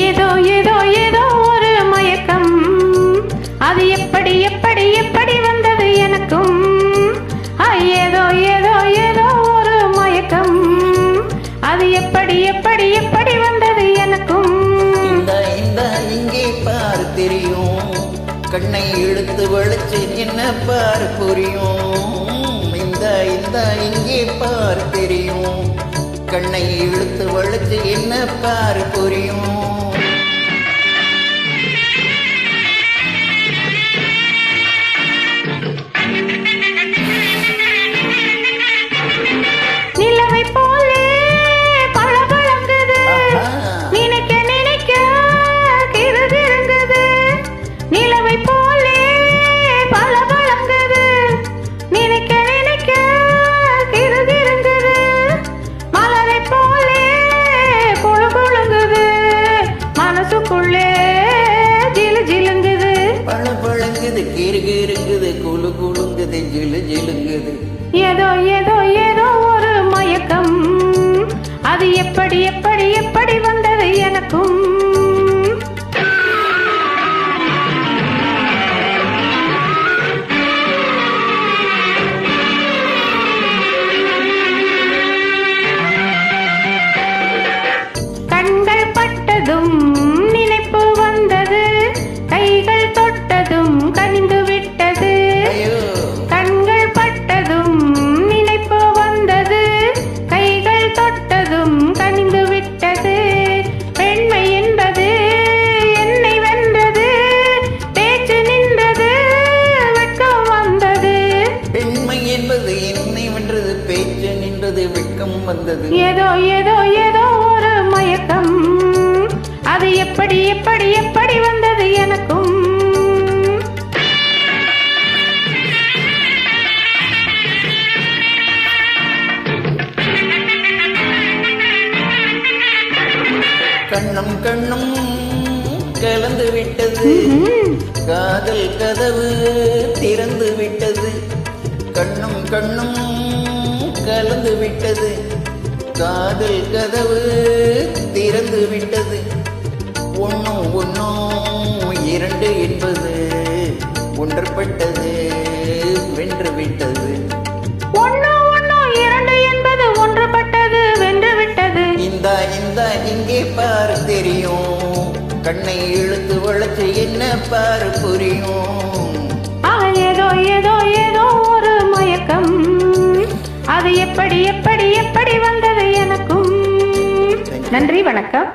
ஏதோ ஏதோ ஏதோ ஒரு மயக்கம், அது எப்படி எப்படி எப்படி வந்தது எனக்கும். ஏதோ ஏதோ ஏதோ ஒரு மயக்கம், அது எப்படி எப்படி எப்படி வந்தது எனக்கும். இந்த இங்கே பார் தெரியும், கண்ணை இழுத்து வளைச்சு என்ன பார் புரியும். இந்த இங்கே பார் தெரியும், கண்ணை இழுத்து வளைச்சு என்ன பார் புரியும். நிலவை போலே பளபளக்குது, நினைக்க நினைக்க கிறுகிறுங்குது. நிலவை போலே பளபளக்குது, நினைக்க நினைக்க கிறுகிறுங்குது. மலரை போலே குழு குழுங்குது, மனசுக்குள்ளே ஜிலு ஜிலுங்குது. பழங்குது கிறுகிறுங்குது, குழு குழுங்குது, ஜிலு ஜிலுங்குது. ஏதோ ஏதோ ஏதோ ஒரு மயக்கம், அது எப்படி எப்படி எப்படி வந்தது எனக்கும். கண்கள் பட்டதும் நினைப்பு வந்தது, கைகள் தொட்டதும் கனிந்து விட்டது. கண்கள் பட்டதும் நினைப்பு வந்தது, கைகள் தொட்டதும் கனிந்து விட்டது. பெண்மை என்பது என்னை வென்றது, பேச்சு நின்றது, வெட்கம் வந்தது. பெண்மை என்பது என்னை வென்றது, பேச்சு நின்றது, வெட்கம் வந்தது. ஏதோ ஏதோ ஏதோ ஒரு மயக்கம், அது எப்படி எப்படி எப்படி வந்தது எனக்கும். கண்ணும் கண்ணும் கலந்து விட்டது, காதல் கதவு திறந்து விட்டது. கண்ணும் கண்ணும் கலந்து விட்டது, காதல் கதவு திறந்து விட்டது. ஒன்னும் ஒன்னும் இரண்டு என்பது ஒன்றப்பட்டது, வென்று விட்டது. ஒன்னும் ஒன்னும் இரண்டு என்பது ஒன்றுபட்டது, வென்று விட்டது. இந்த இங்கே பார் தெரியும், கண்ணை இழுத்து வளைச்சு என்ன பார் புரியும். ஏதோ ஏதோ ஏதோ ஒரு மயக்கம், அது எப்படி எப்படி எப்படி வந்தது எனக்கும். நன்றி, வணக்கம்.